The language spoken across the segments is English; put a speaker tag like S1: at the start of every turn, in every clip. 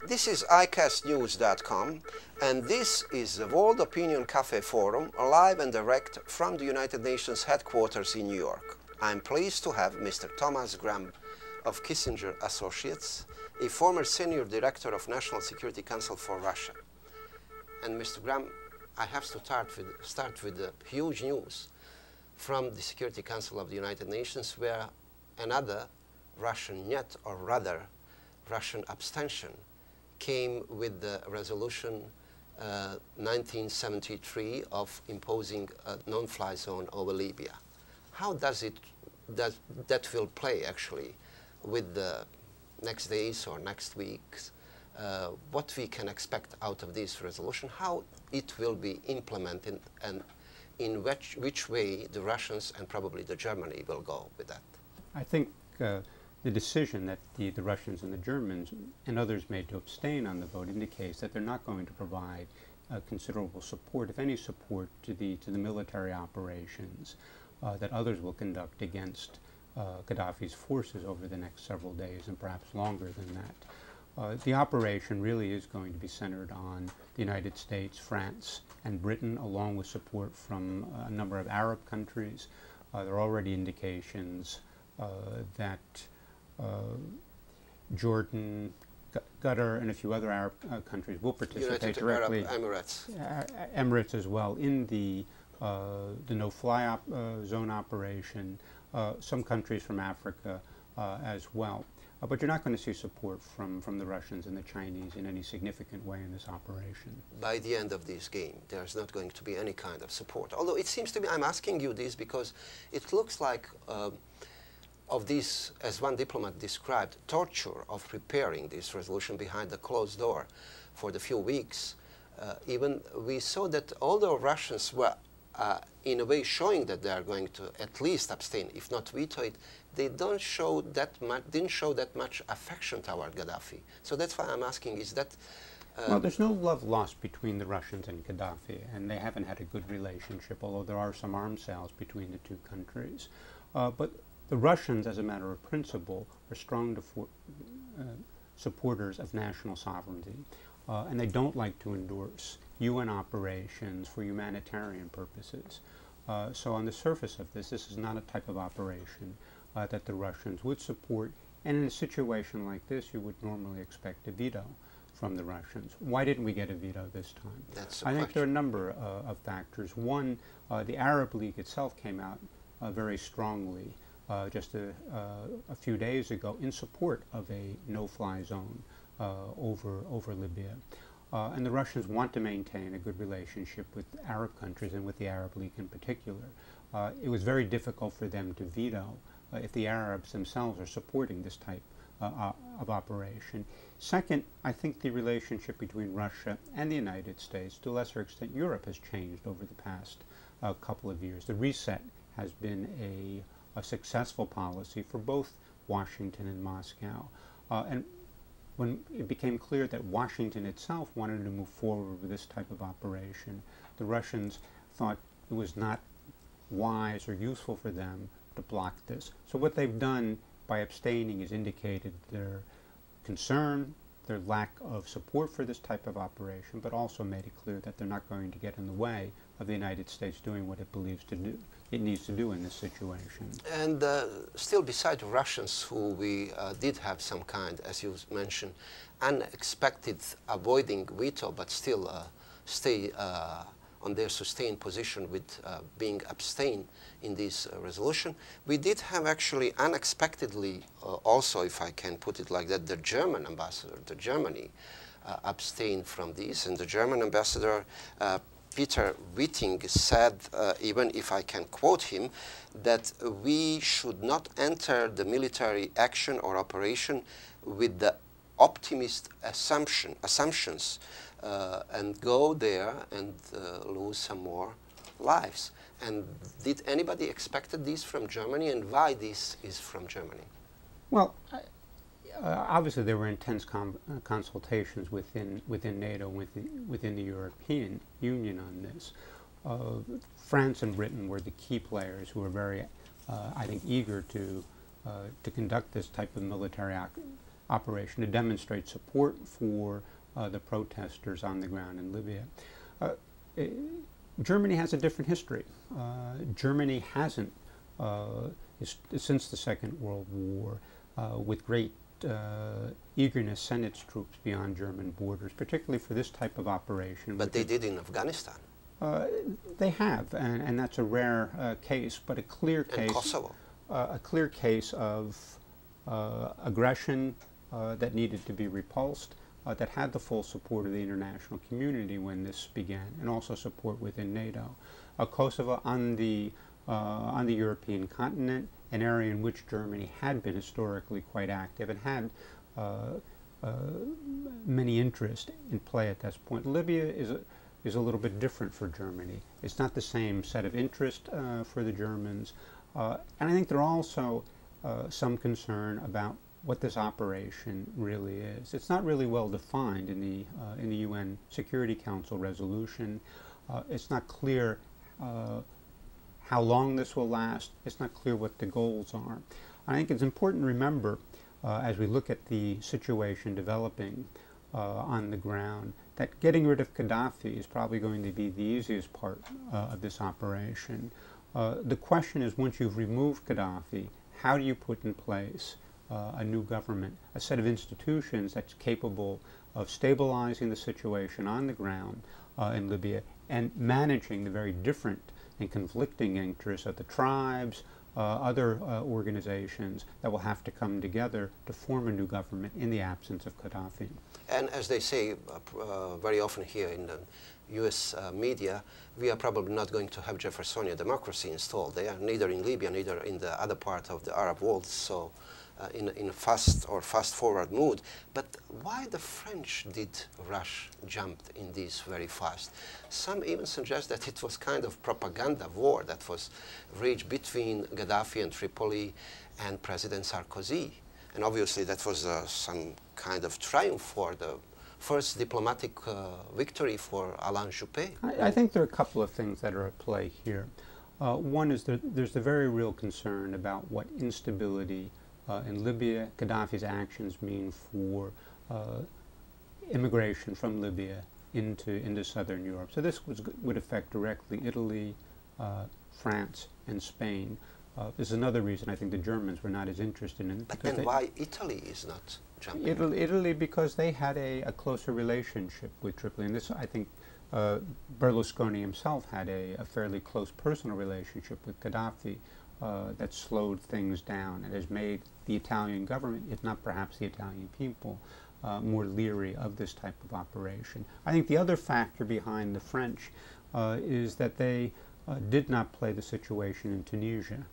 S1: This is icastnews.com, and this is the World Opinion Cafe Forum, live and direct from the United Nations headquarters in New York. I'm pleased to have Mr. Thomas Graham of Kissinger Associates, a former senior director of National Security Council for Russia. And Mr. Graham, I have to start with the huge news from the Security Council of the United Nations, where another Russian niet, or rather Russian abstention, came with the resolution 1973 of imposing a non-fly zone over Libya. How does that will play actually with the next days or next weeks? What we can expect out of this resolution, how it will be implemented, and in which way the Russians and probably the Germany will go with that?
S2: I think the decision that the Russians and the Germans and others made to abstain on the vote indicates that they're not going to provide considerable support, if any support, to the military operations that others will conduct against Gaddafi's forces over the next several days and perhaps longer than that. The operation really is going to be centered on the United States, France, and Britain, along with support from a number of Arab countries. There are already indications that Jordan, Qatar, and a few other Arab countries will participate directly.
S1: Arab Emirates.
S2: Emirates as well in the no-fly zone operation. Some countries from Africa as well. But you're not going to see support from the Russians and the Chinese in any significant way in this operation.
S1: By the end of this game, there's not going to be any kind of support. Although it seems to me, I'm asking you this because it looks like of this, as one diplomat described, torture of preparing this resolution behind the closed door for the few weeks. Even we saw that although Russians were in a way showing that they are going to at least abstain, if not veto it, they didn't show that much affection toward Gaddafi. So that's why I'm asking, is that...
S2: well, there's no love lost between the Russians and Gaddafi, and they haven't had a good relationship, although there are some arms sales between the two countries. But the Russians, as a matter of principle, are strong supporters of national sovereignty, and they don't like to endorse UN operations for humanitarian purposes. So on the surface of this is not a type of operation that the Russians would support, and in a situation like this, you would normally expect a veto from the Russians. Why didn't we get a veto this time?
S1: That's
S2: I think there are a number of factors. One, the Arab League itself came out very strongly just a few days ago in support of a no-fly zone over Libya. And the Russians want to maintain a good relationship with Arab countries and with the Arab League in particular. It was very difficult for them to veto if the Arabs themselves are supporting this type of operation. Second, I think the relationship between Russia and the United States, to a lesser extent Europe, has changed over the past couple of years. The reset has been a successful policy for both Washington and Moscow. And when it became clear that Washington itself wanted to move forward with this type of operation, the Russians thought it was not wise or useful for them to block this. So what they've done by abstaining is indicated their concern, their lack of support for this type of operation, but also made it clear that they're not going to get in the way of the United States doing what it believes it needs to do in this situation.
S1: And still, beside the Russians, who we did have some kind, as you mentioned, unexpected avoiding veto, but still stay on their sustained position with being abstain in this resolution. We did have actually unexpectedly also, if I can put it like that, the German ambassador to Germany abstained from this, and the German ambassador Peter Witting said, even if I can quote him, that we should not enter the military action or operation with the optimist assumptions and go there and lose some more lives. And did anybody expected this from Germany, and why this is from Germany?
S2: Well, obviously there were intense consultations within NATO, within the European Union on this. France and Britain were the key players who were very, I think, eager to conduct this type of military operation to demonstrate support for the protesters on the ground in Libya. Germany has a different history. Germany hasn't, since the Second World War, with great eagerness, sent its troops beyond German borders, particularly for this type of operation.
S1: But they did in Afghanistan.
S2: They have, and that's a rare case, but a clear case.
S1: And Kosovo.
S2: A clear case of aggression that needed to be repulsed, that had the full support of the international community when this began, and also support within NATO. Kosovo on the European continent, an area in which Germany had been historically quite active and had many interests in play at this point. Libya is a little bit different for Germany. It's not the same set of interest for the Germans, and I think there are also some concern about what this operation really is. It's not really well defined in the UN Security Council resolution. It's not clear how long this will last. It's not clear what the goals are. I think it's important to remember as we look at the situation developing on the ground that getting rid of Gaddafi is probably going to be the easiest part of this operation. The question is, once you've removed Gaddafi, how do you put in place a new government, a set of institutions that's capable of stabilizing the situation on the ground in Libya and managing the very different and conflicting interests of the tribes, other organizations that will have to come together to form a new government in the absence of Gaddafi.
S1: And as they say very often here in the US media, we are probably not going to have Jeffersonian democracy installed there, neither in Libya, neither in the other part of the Arab world. So in a fast-forward mood. But why the French did jumped in this very fast? Some even suggest that it was kind of propaganda war that was waged between Gaddafi and Tripoli and President Sarkozy. And obviously that was some kind of triumph for the first diplomatic victory for Alain Juppé.
S2: I think there are a couple of things that are at play here. One is that there's the very real concern about what instability in Libya, Gaddafi's actions mean for immigration from Libya into southern Europe. So this would affect directly Italy, France, and Spain. This is another reason I think the Germans were not as interested in it.
S1: But then why Italy is not jumping?
S2: Italy, because they had a closer relationship with Tripoli. And this, I think, Berlusconi himself had a fairly close personal relationship with Gaddafi that slowed things down and has made the Italian government, if not perhaps the Italian people, more leery of this type of operation. I think the other factor behind the French is that they did not play the situation in Tunisia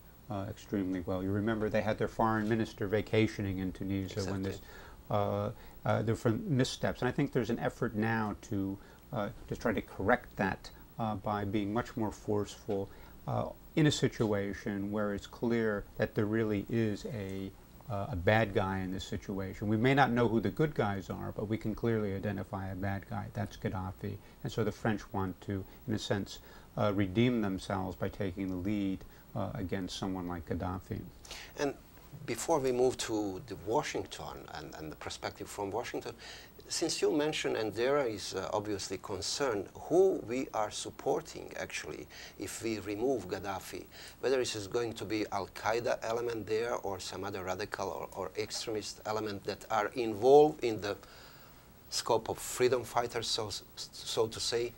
S2: extremely well. You remember they had their foreign minister vacationing in Tunisia when this, there were missteps. And I think there's an effort now to try to correct that by being much more forceful in a situation where it's clear that there really is a bad guy in this situation. We may not know who the good guys are, but we can clearly identify a bad guy. That's Gaddafi. And so the French want to, in a sense, redeem themselves by taking the lead against someone like Gaddafi.
S1: And before we move to the Washington and the perspective from Washington, since you mentioned, and there is obviously concern, who we are supporting actually if we remove Gaddafi, whether it is going to be Al-Qaeda element there or some other radical or extremist element that are involved in the scope of freedom fighters, so to say,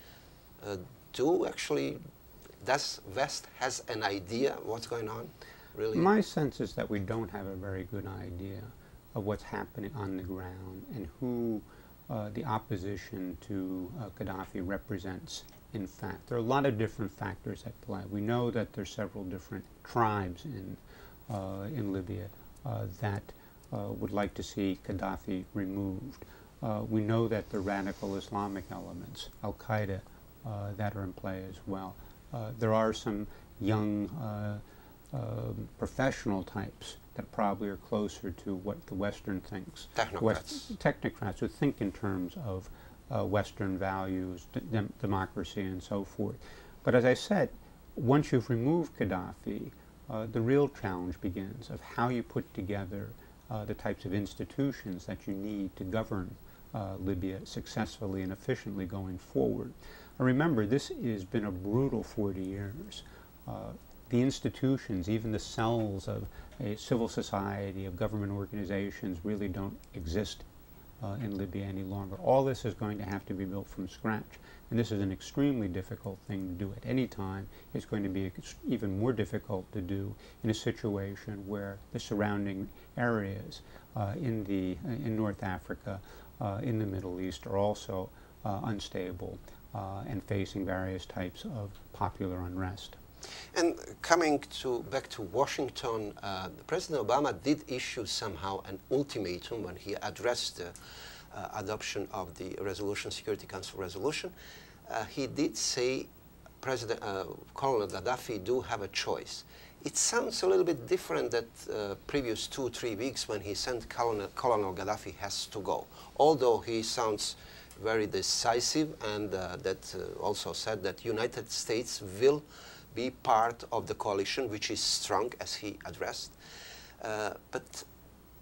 S1: does West has an idea what's going on, really?
S2: My sense is that we don't have a very good idea of what's happening on the ground and who the opposition to Gaddafi represents. In fact, there are a lot of different factors at play. We know that there's several different tribes in Libya that would like to see Gaddafi removed. We know that the radical Islamic elements, Al-Qaeda, that are in play as well. There are some young professional types that probably are closer to what the Western thinks.
S1: Technocrats.
S2: Technocrats who think in terms of Western values, democracy, and so forth. But as I said, once you've removed Gaddafi, the real challenge begins of how you put together the types of institutions that you need to govern Libya successfully and efficiently going forward. Remember, this has been a brutal 40 years. The institutions, even the cells of a civil society, of government organizations, really don't exist in Libya any longer. All this is going to have to be built from scratch. And this is an extremely difficult thing to do at any time. It's going to be even more difficult to do in a situation where the surrounding areas in North Africa, in the Middle East, are also unstable and facing various types of popular unrest.
S1: And coming back to Washington, President Obama did issue somehow an ultimatum when he addressed the adoption of the Security Council resolution. He did say Colonel Gaddafi do have a choice. It sounds a little bit different than previous 2-3 weeks when he sent Colonel Gaddafi has to go, although he sounds very decisive, and that also said that United States will be part of the coalition, which is strong, as he addressed. But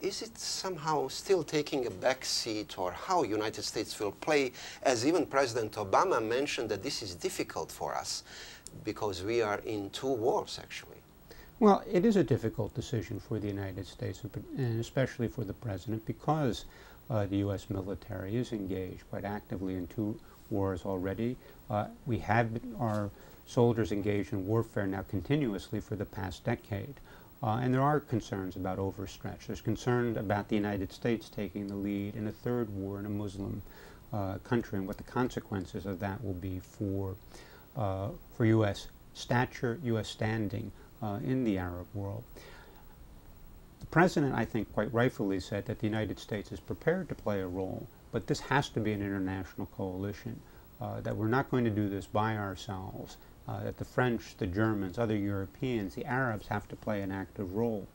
S1: is it somehow still taking a back seat, or how United States will play, as even President Obama mentioned that this is difficult for us because we are in 2 wars, actually?
S2: Well, it is a difficult decision for the United States, and especially for the President, because the U.S. military is engaged quite actively in 2 wars already. We have our soldiers engaged in warfare now continuously for the past decade. And there are concerns about overstretch. There's concern about the United States taking the lead in a 3rd war in a Muslim country, and what the consequences of that will be for U.S. stature, U.S. standing in the Arab world. The President, I think, quite rightfully said that the United States is prepared to play a role, but this has to be an international coalition, that we're not going to do this by ourselves, that the French, the Germans, other Europeans, the Arabs have to play an active role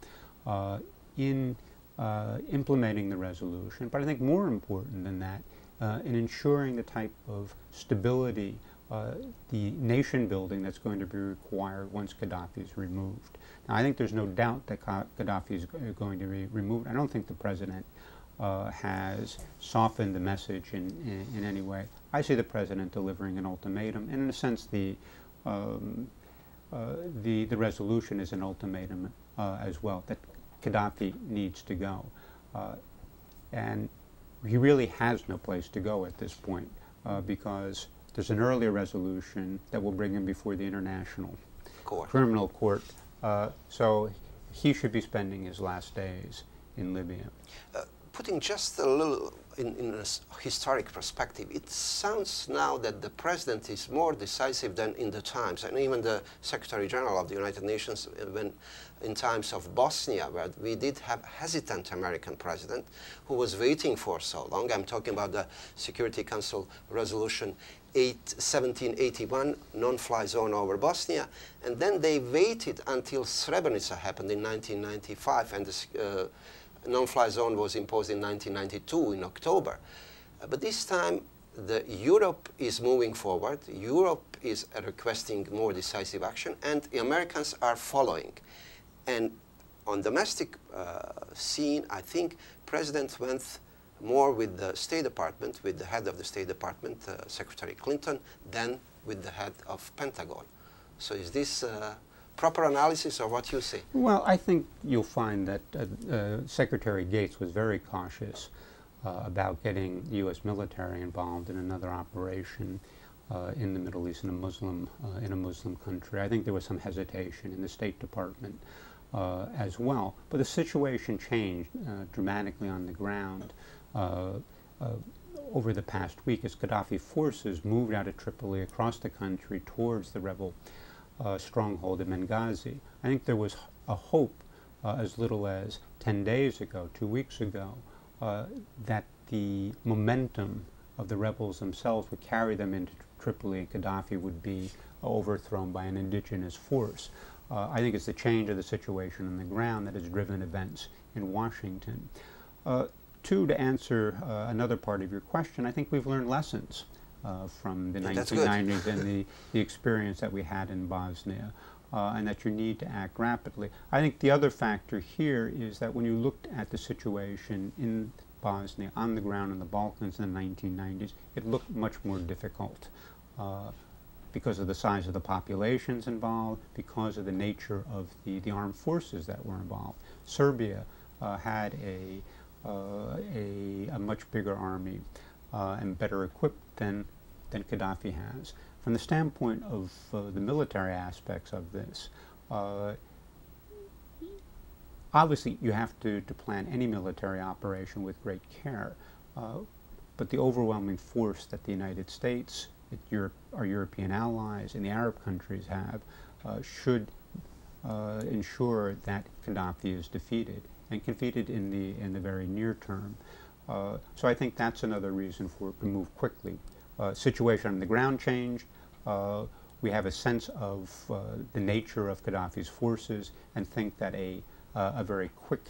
S2: in implementing the resolution, but I think more important than that, in ensuring the type of stability, the nation building that's going to be required once Gaddafi is removed. Now, I think there's no doubt that Gaddafi is going to be removed. I don't think the President has softened the message in any way. I see the President delivering an ultimatum, and in a sense the resolution is an ultimatum as well, that Gaddafi needs to go. And he really has no place to go at this point, because there's an earlier resolution that will bring him before the International Criminal Court. So he should be spending his last days in Libya.
S1: Putting just a little in a historic perspective, it sounds now that the President is more decisive than in the times, and even the Secretary General of the United Nations, when in times of Bosnia, where we did have hesitant American President who was waiting for so long. I'm talking about the Security Council Resolution 1781, non-fly zone over Bosnia, and then they waited until Srebrenica happened in 1995, and the non-fly zone was imposed in 1992 in October. But this time, Europe is moving forward. Europe is requesting more decisive action, and the Americans are following. And on domestic scene, I think President went more with the State Department, with the head of the State Department, Secretary Clinton, than with the head of Pentagon. So is this proper analysis of what you say?
S2: Well, I think you'll find that Secretary Gates was very cautious about getting the U.S. military involved in another operation in the Middle East, in a Muslim country. I think there was some hesitation in the State Department as well. But the situation changed dramatically on the ground over the past week as Gaddafi forces moved out of Tripoli across the country towards the rebel stronghold in Benghazi. I think there was a hope as little as 10 days ago, 2 weeks ago, that the momentum of the rebels themselves would carry them into Tripoli and Gaddafi would be overthrown by an indigenous force. I think it's the change of the situation on the ground that has driven events in Washington. Two, to answer another part of your question, I think we've learned lessons from the 1990s and the experience that we had in Bosnia. and that you need to act rapidly. I think the other factor here is that when you looked at the situation in Bosnia, on the ground in the Balkans in the 1990s, it looked much more difficult because of the size of the populations involved, because of the nature of the armed forces that were involved. Serbia had a much bigger army and better equipped than Gaddafi has. From the standpoint of the military aspects of this, obviously you have to plan any military operation with great care, but the overwhelming force that the United States, our European allies, and the Arab countries have should ensure that Gaddafi is defeated, and defeated in the very near term. So I think that's another reason for it to move quickly. Situation on the ground changed. We have a sense of the nature of Gaddafi's forces, and think that a very quick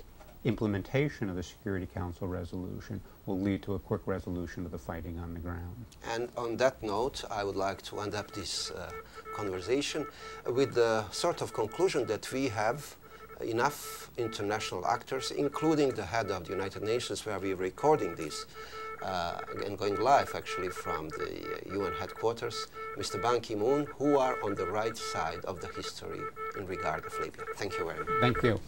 S2: implementation of the Security Council resolution will lead to a quick resolution of the fighting on the ground.
S1: And on that note, I would like to end up this conversation with the sort of conclusion that we have enough international actors, including the head of the United Nations, where we're recording this, and going live actually from the UN headquarters, Mr. Ban Ki-moon, who are on the right side of the history in regard of Libya. Thank you very much.
S2: Thank you.